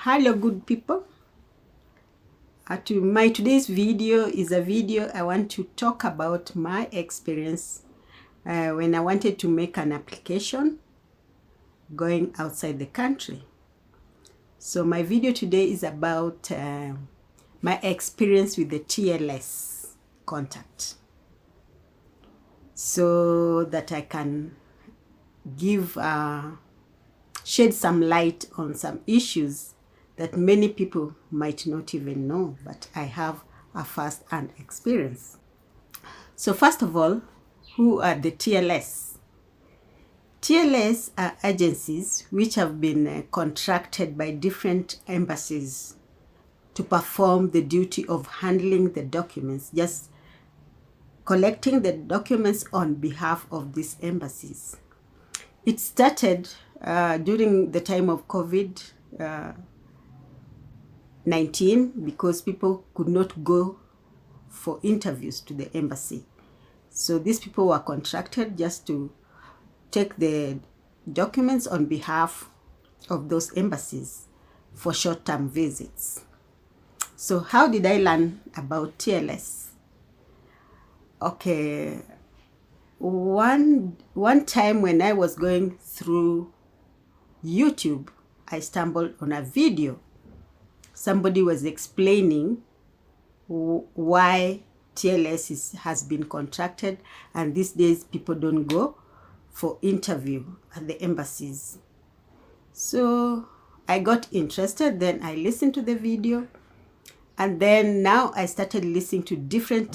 Hello good people. My today's video is a video I want to talk about my experience when I wanted to make an application going outside the country. So my video today is about my experience with the TLS contact, so that I can give shed some light on some issues that many people might not even know, but I have a first-hand experience. So first of all, who are the TLS? TLS are agencies which have been contracted by different embassies to perform the duty of handling the documents, just collecting the documents on behalf of these embassies. It started during the time of COVID-19 because people could not go for interviews to the embassy. So these people were contracted just to take the documents on behalf of those embassies for short-term visits. So how did I learn about TLS? Okay, one time when I was going through YouTube, I stumbled on a video. Somebody was explaining why TLS has been contracted, and these days people don't go for interview at the embassies. So I got interested, then I listened to the video, and then now I started listening to different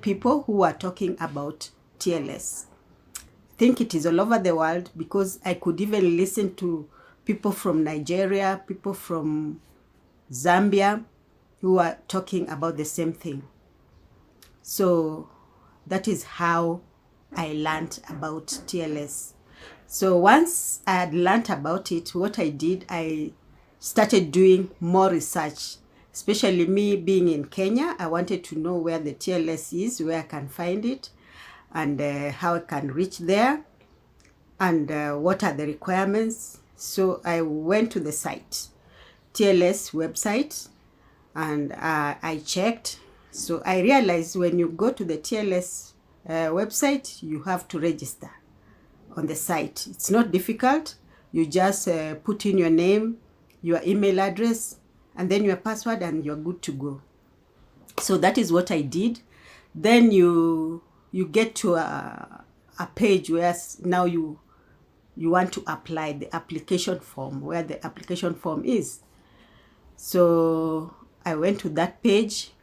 people who are talking about TLS. I think it is all over the world because I could even listen to people from Nigeria, people from Zambia who are talking about the same thing. So that is how I learned about TLS. So once I had learned about it, what I did, I started doing more research. Especially me being in Kenya, I wanted to know where the TLS is, where I can find it, and how I can reach there, and what are the requirements. So I went to the site, TLS website, and I checked. So I realized when you go to the TLS website, you have to register on the site. It's not difficult. You just put in your name, your email address, and then your password, and you're good to go. So that is what I did. Then you get to a page where now you want to apply the application form, where the application form is. So I went to that page,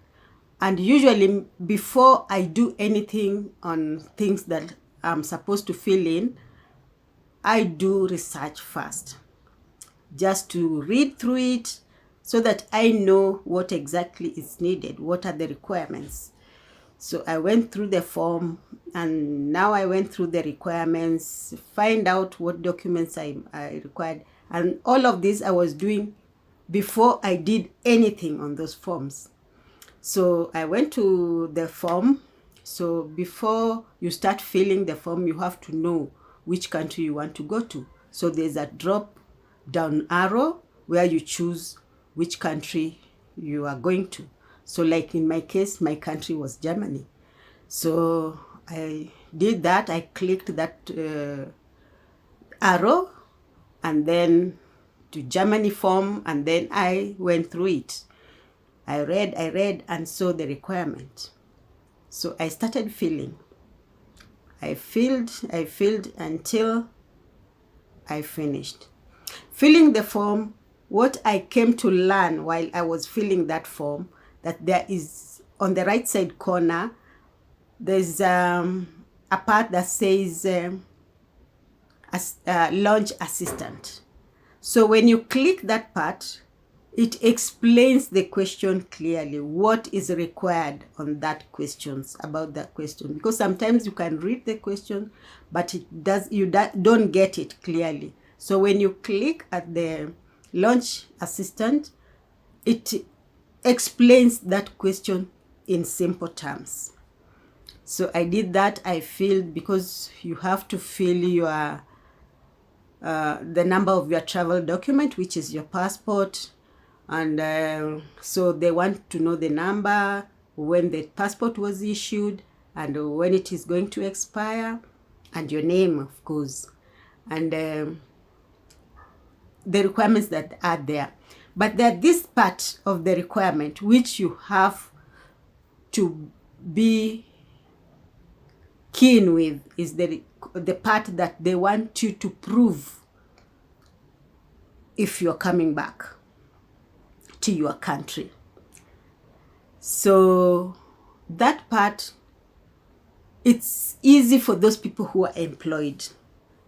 and usually before I do anything on things that I'm supposed to fill in, I do research first, just to read through it so that I know what exactly is needed, what are the requirements. So I went through the form, and now I went through the requirements, find out what documents I required. And all of this I was doing before I did anything on those forms. So I went to the form. So before you start filling the form, you have to know which country you want to go to. So there's a drop down arrow where you choose which country you are going to. So like in my case, my country was Germany. So I did that. I clicked that arrow, and then to Germany form, and then I went through it. I read and saw the requirement. So I started filling. I filled until I finished. Filling the form, what I came to learn while I was filling that form, that there is on the right side corner, there's a part that says launch assistant. So when you click that part, it explains the question clearly, what is required on that questions, about that question. Because sometimes you can read the question, but you don't get it clearly. So when you click at the launch assistant, it explains that question in simple terms. So I did that. I filled, because you have to fill your the number of your travel document, which is your passport. And so they want to know the number, when the passport was issued, and when it is going to expire, and your name, of course, and the requirements that are there. But there's this part of the requirement which you have to be keen with, is the part that they want you to prove if you're coming back to your country. So that part, it's easy for those people who are employed.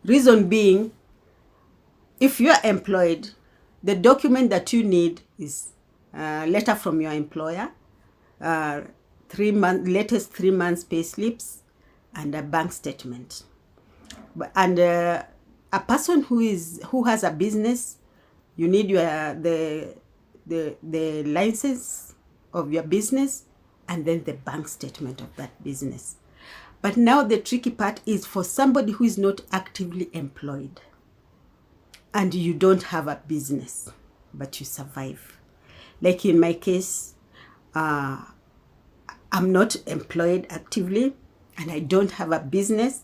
Reason being, if you're employed, the document that you need is a letter from your employer, latest 3 months pay slips, and a bank statement. And a person who has a business, you need the license of your business, and then the bank statement of that business. But now the tricky part is for somebody who is not actively employed, and you don't have a business, but you survive. Like in my case, I'm not employed actively, and I don't have a business,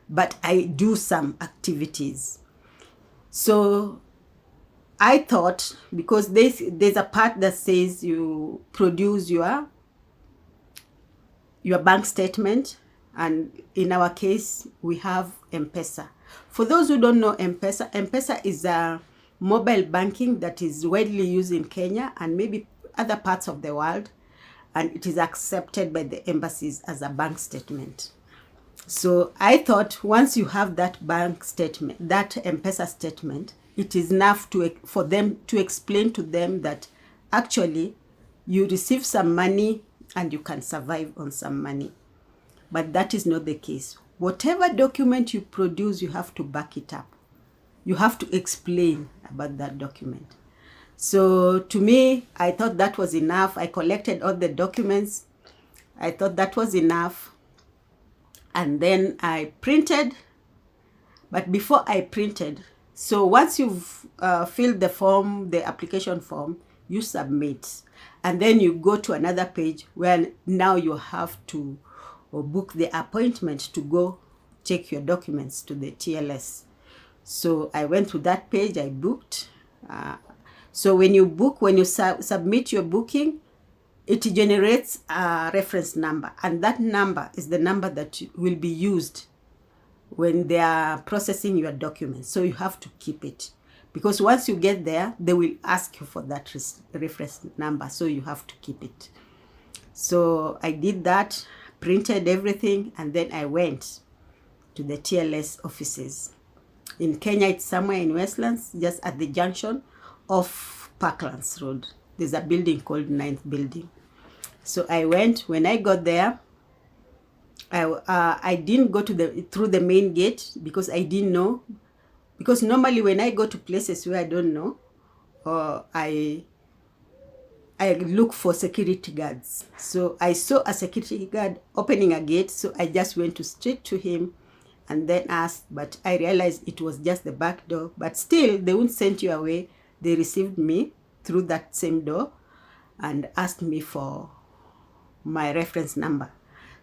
but I do some activities. So I thought, because there's a part that says you produce your bank statement, and in our case, we have M-Pesa. For those who don't know M-Pesa, M-Pesa is a mobile banking that is widely used in Kenya and maybe other parts of the world, and it is accepted by the embassies as a bank statement. So I thought once you have that bank statement, that M-Pesa statement, it is enough for them to explain to them that actually you receive some money and you can survive on some money. But that is not the case. Whatever document you produce, you have to back it up. You have to explain about that document. So to me, I thought that was enough. I collected all the documents. I thought that was enough. And then I printed. But before I printed, so once you've filled the form, the application form, you submit. And then you go to another page where now you have to book the appointment to go check your documents to the TLS. So I went to that page, I booked. So when you book, when you submit your booking, it generates a reference number. And that number is the number that will be used when they are processing your documents. So you have to keep it. Because once you get there, they will ask you for that reference number. So you have to keep it. So I did that, printed everything, and then I went to the TLS offices. In Kenya, it's somewhere in Westlands, just at the junction of Parklands Road. There's a building called 9th Building. So I went. When I got there, I didn't go through the main gate because I didn't know. Because normally when I go to places where I don't know, I look for security guards. So I saw a security guard opening a gate, so I just went straight to him and then asked, but I realized it was just the back door. But still, they wouldn't send you away. They received me through that same door and asked me for my reference number.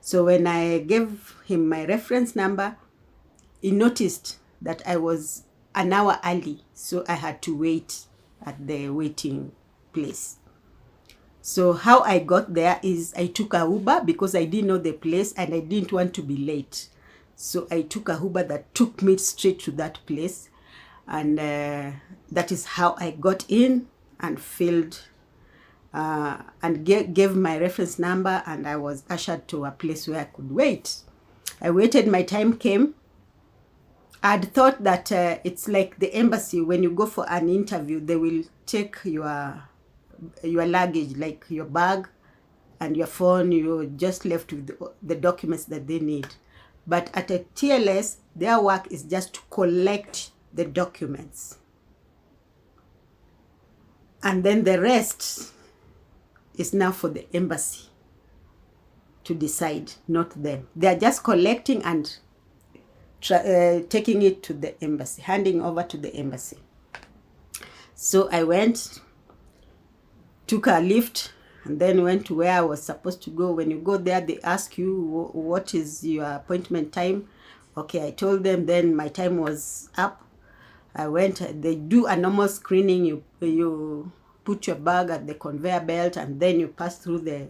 So when I gave him my reference number, he noticed that I was an hour early, so I had to wait at the waiting place. So how I got there is I took a Uber because I didn't know the place and I didn't want to be late. So I took a Uber that took me straight to that place, and that is how I got in and filled and gave my reference number, and I was ushered to a place where I could wait. I waited, my time came. I'd thought that it's like the embassy. When you go for an interview, they will check your luggage, like your bag and your phone. You're just left with the documents that they need. But at a TLS, their work is just to collect the documents. And then the rest is now for the embassy to decide, not them. They are just collecting and taking it to the embassy, handing over to the embassy. So I went, took a lift, and then went to where I was supposed to go. When you go there, they ask you, what is your appointment time? Okay, I told them. Then my time was up. I went, they do a normal screening. You put your bag at the conveyor belt, and then you pass through the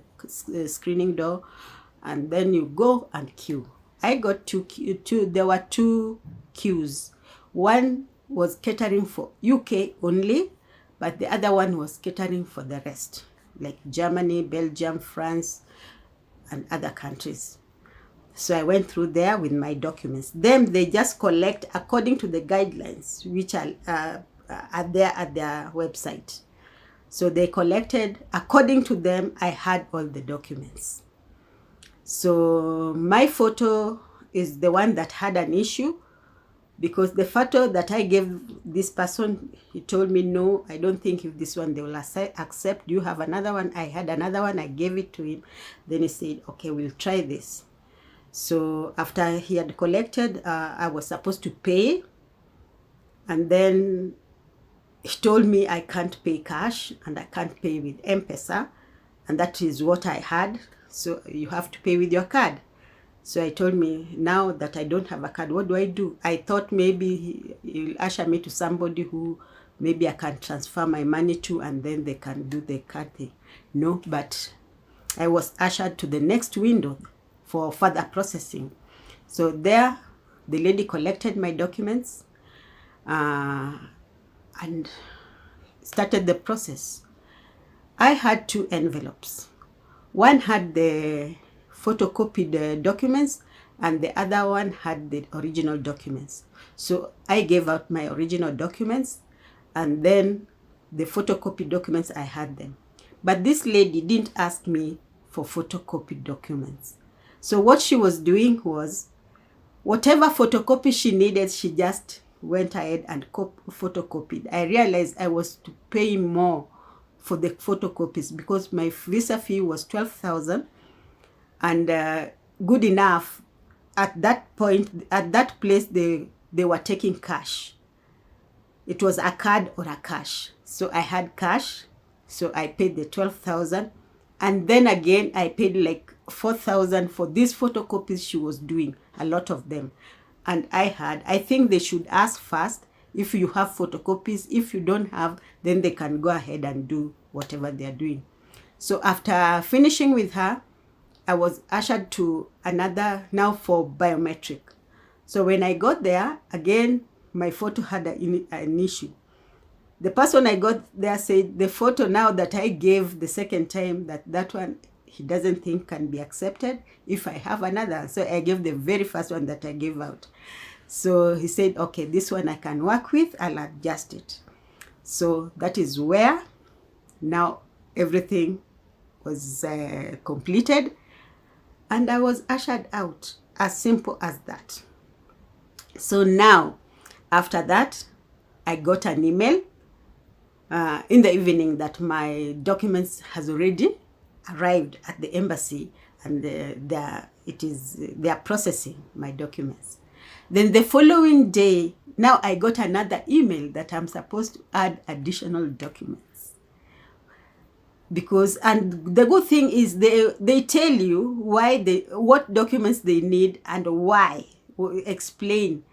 screening door, and then you go and queue. I got there were two queues. One was catering for UK only, but the other one was catering for the rest, like Germany, Belgium, France, and other countries. So I went through there with my documents. Then they just collect according to the guidelines, which are there at their website. So they collected according to them. I had all the documents. So my photo is the one that had an issue, because the photo that I gave this person, he told me, no, I don't think if this one they will accept. Do you have another one? I had another one. I gave it to him. Then he said, okay, we'll try this. So after he had collected, I was supposed to pay. And then he told me I can't pay cash and I can't pay with M-Pesa. And that is what I had. So you have to pay with your card. So I told me, now that I don't have a card, what do I do? I thought maybe he'll usher me to somebody who maybe I can transfer my money to, and then they can do the card thing. No, but I was ushered to the next window for further processing. So there, the lady collected my documents and started the process. I had two envelopes. One had the photocopied documents, and the other one had the original documents. So I gave out my original documents, and then the photocopied documents, I had them. But this lady didn't ask me for photocopied documents. So what she was doing was, whatever photocopy she needed, she just went ahead and photocopied. I realized I was to pay more for the photocopies because my visa fee was 12,000, and good enough. At that point, at that place, they were taking cash. It was a card or a cash. So I had cash, so I paid the 12,000, and then again I paid like 4,000 for these photocopies she was doing, a lot of them. And I think they should ask first if you have photocopies. If you don't have, then they can go ahead and do whatever they are doing. So after finishing with her, I was ushered to another, now for biometric. So when I got there, again, my photo had an issue. The person I got there said the photo now that I gave the second time, that one he doesn't think can be accepted if I have another. So I gave the very first one that I gave out. So he said, okay, this one I can work with, I'll adjust it. So that is where now everything was completed, and I was ushered out. As simple as that. So now, after that, I got an email in the evening that my documents has already arrived at the embassy, and they are processing my documents. Then the following day, now I got another email that I'm supposed to add additional documents. Because, and the good thing is they tell you what documents they need and why, explain.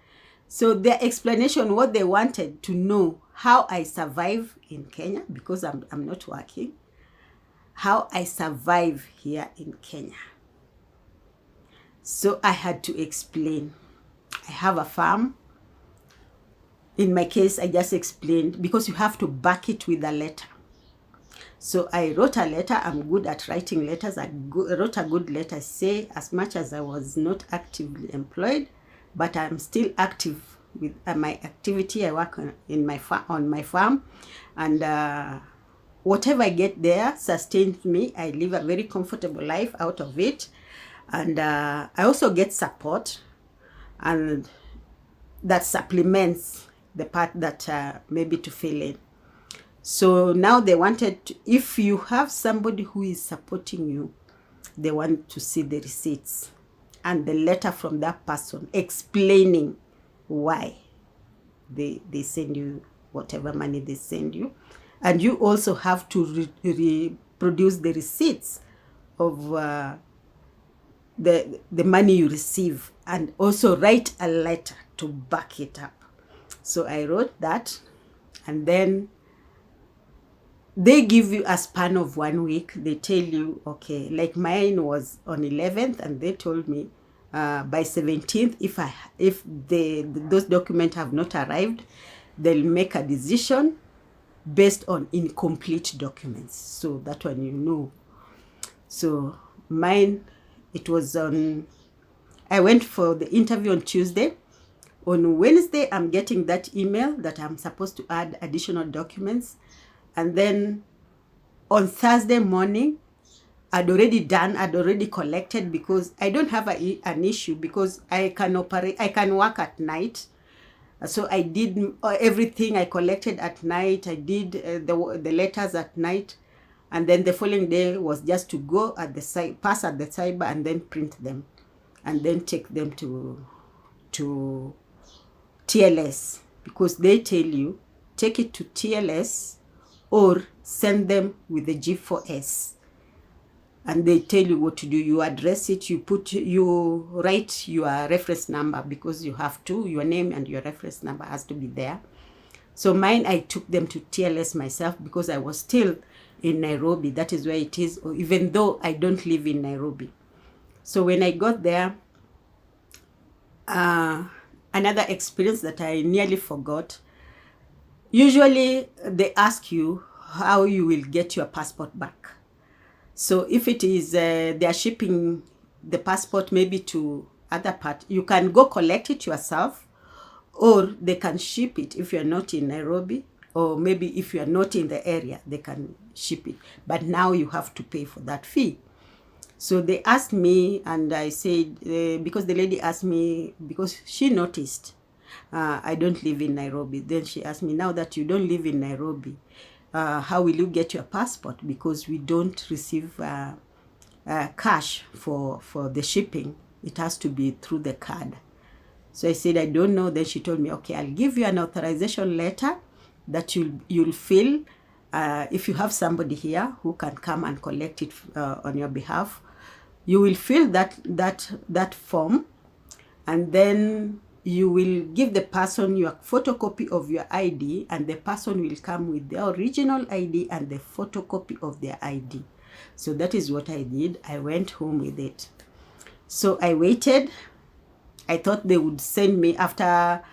So their explanation, what they wanted to know, how I survive in Kenya, because I'm not working, how I survive here in Kenya. So I had to explain. I have a farm. In my case, I just explained, because you have to back it with a letter. So I wrote a letter. I'm good at writing letters. I wrote a good letter, say as much as I was not actively employed, but I'm still active with my activity. I work on my farm, and whatever I get there sustains me. I live a very comfortable life out of it, and I also get support, and that supplements the part that maybe to fill in. So now they wanted if you have somebody who is supporting you, they want to see the receipts. and the letter from that person explaining why they send you whatever money they send you. And you also have to produce the receipts of the money you receive, and also write a letter to back it up. So I wrote that, and then they give you a span of 1 week. They tell you, okay, like mine was on 11th, and they told me by 17th, if those documents have not arrived, they'll make a decision based on incomplete documents. So that one, you know. So mine, it was on, I went for the interview on Tuesday. On Wednesday, I'm getting that email that I'm supposed to add additional documents. And then on Thursday morning, I'd already collected, because I don't have an issue, because I can work at night. So I did everything. I collected at night. I did the letters at night. And then the following day was just to go at the site, pass at the cyber, and then print them, and then take them to TLS, because they tell you, take it to TLS or send them with the G4S. And they tell you what to do. You address it, you write your reference number, because you have to, your name and your reference number has to be there. So mine, I took them to TLS myself, because I was still in Nairobi. That is where it is, even though I don't live in Nairobi. So when I got there, another experience that I nearly forgot. Usually they ask you how you will get your passport back. So if it is they are shipping the passport maybe to other part, you can go collect it yourself, or they can ship it if you're not in Nairobi, or maybe if you're not in the area, they can ship it. But now you have to pay for that fee. So they asked me, and I said, because the lady asked me, because she noticed I don't live in Nairobi. Then she asked me, now that you don't live in Nairobi, how will you get your passport? Because we don't receive cash for the shipping. It has to be through the card. So I said, I don't know. Then she told me, okay, I'll give you an authorization letter that you'll fill. If you have somebody here who can come and collect it on your behalf, you will fill that form, and then you will give the person your photocopy of your ID, and the person will come with the original ID and the photocopy of their ID. So that is what I did. I went home with it. So I waited. I thought they would send me, after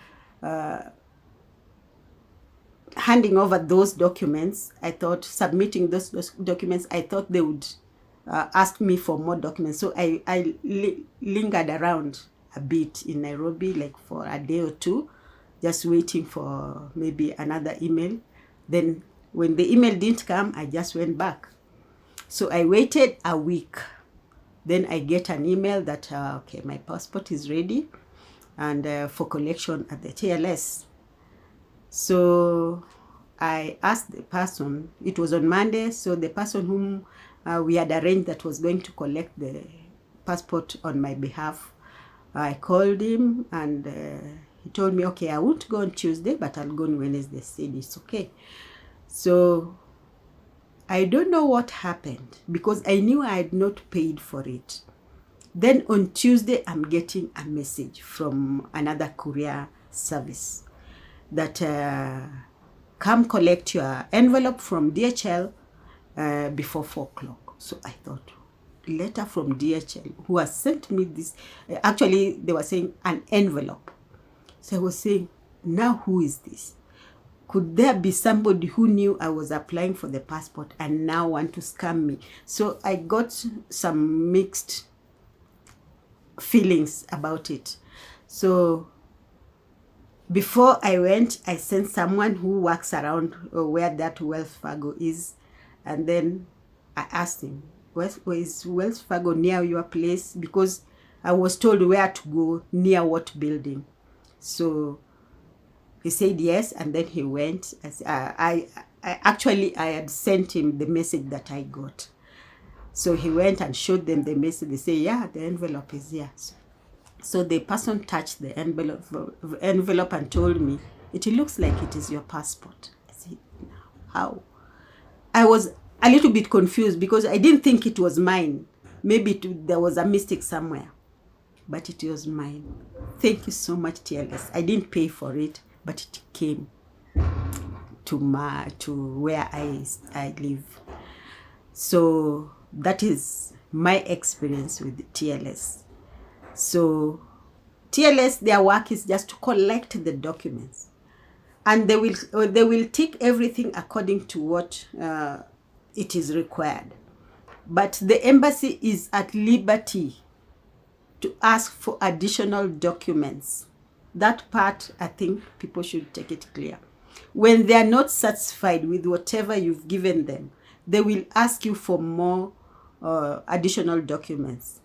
handing over those documents, I thought, submitting those documents, I thought they would ask me for more documents. So I lingered around a bit in Nairobi, like for a day or two, just waiting for maybe another email. Then when the email didn't come, I just went back. So I waited a week. Then I get an email that, okay, my passport is ready, and for collection at the TLS. So I asked the person, it was on Monday, so the person whom we had arranged that was going to collect the passport on my behalf, I called him, and he told me, okay, I won't go on Tuesday, but I'll go on Wednesday. I said, it's okay. So I don't know what happened, because I knew I had not paid for it. Then on Tuesday, I'm getting a message from another courier service that come collect your envelope from DHL before 4 o'clock. So I thought, letter from DHL, who has sent me this. Actually, they were saying an envelope. So I was saying, now who is this? Could there be somebody who knew I was applying for the passport and now want to scam me? So I got some mixed feelings about it. So before I went, I sent someone who works around where that Wells Fargo is. And then I asked him, where is Wells Fargo near your place? Because I was told where to go, near what building. So he said yes, and then he went. I had sent him the message that I got. So he went and showed them the message. They say, yeah, the envelope is here. So So the person touched the envelope and told me, it looks like it is your passport. I said, how? I was a little bit confused because I didn't think it was mine. Maybe there was a mistake somewhere, but it was mine. Thank you so much, TLS. I didn't pay for it, but it came to where I live. So that is my experience with TLS. So TLS, their work is just to collect the documents, and they will tick everything according to what it is required. But the embassy is at liberty to ask for additional documents. That part, I think people should take it clear. When they are not satisfied with whatever you've given them, they will ask you for more additional documents.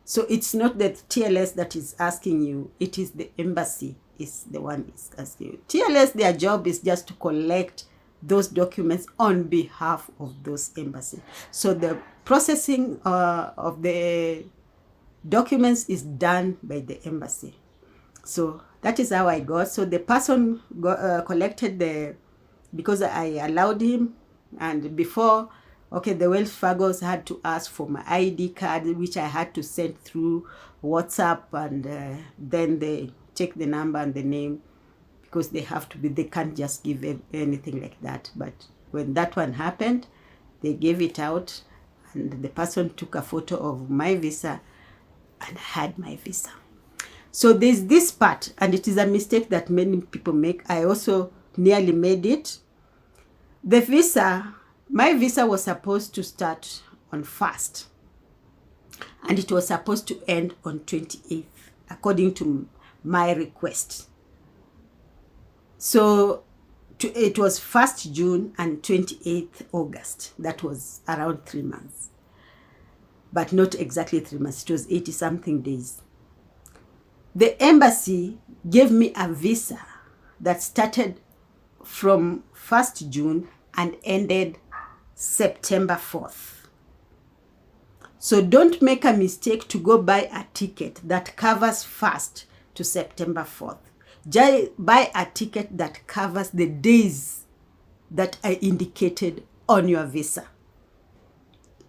So it's not the TLS that is asking you, it is the embassy is the one is asking you. TLS, their job is just to collect those documents on behalf of those embassies. So the processing of the documents is done by the embassy. So that is how I got. So the person collected because I allowed him, and before, okay, the Wells Fargo's had to ask for my ID card, which I had to send through WhatsApp, and then they check the number and the name, because they have to be, they can't just give anything like that. But when that one happened, they gave it out, and the person took a photo of my visa and had my visa. So there's this part, and it is a mistake that many people make. I also nearly made it. The visa, my visa was supposed to start on 1st, and it was supposed to end on 28th, according to my request. So it was 1st June and 28th August. That was around 3 months. But not exactly 3 months. It was 80-something days. The embassy gave me a visa that started from 1st June and ended September 4th. So don't make a mistake to go buy a ticket that covers 1st to September 4th. Just buy a ticket that covers the days that are indicated on your visa.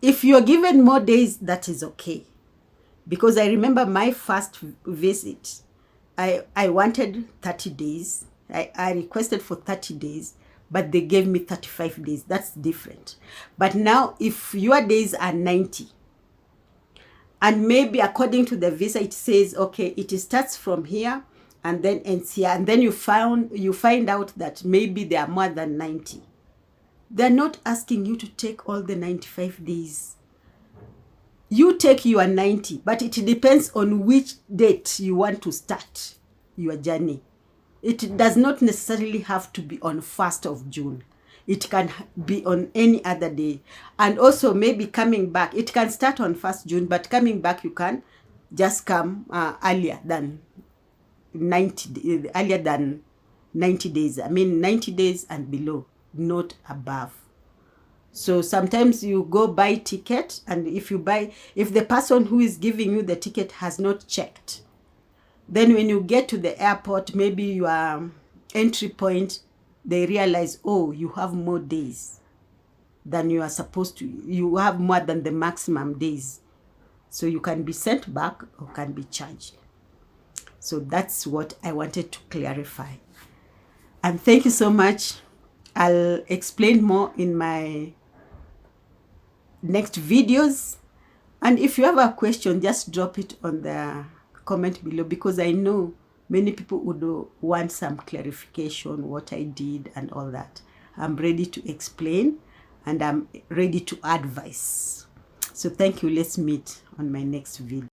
If you're given more days, that is okay. Because I remember my first visit, I wanted 30 days. I requested for 30 days, but they gave me 35 days. That's different. But now, if your days are 90, and maybe according to the visa, it says, okay, it starts from here and then ends here, and then you find out that maybe there are more than 90. They're not asking you to take all the 95 days. You take your 90, but it depends on which date you want to start your journey. It does not necessarily have to be on 1st of June. It can be on any other day. And also maybe coming back, it can start on 1st June, but coming back you can just come earlier than 90 days. I mean 90 days and below, not above. So sometimes you go buy ticket, and if the person who is giving you the ticket has not checked, then when you get to the airport, maybe your entry point, they realize, oh, you have more days than you are supposed to. You have more than the maximum days. So you can be sent back or can be charged. So that's what I wanted to clarify. And thank you so much. I'll explain more in my next videos. And if you have a question, just drop it on the comment below, because I know many people would want some clarification, what I did and all that. I'm ready to explain, and I'm ready to advise. So thank you. Let's meet on my next video.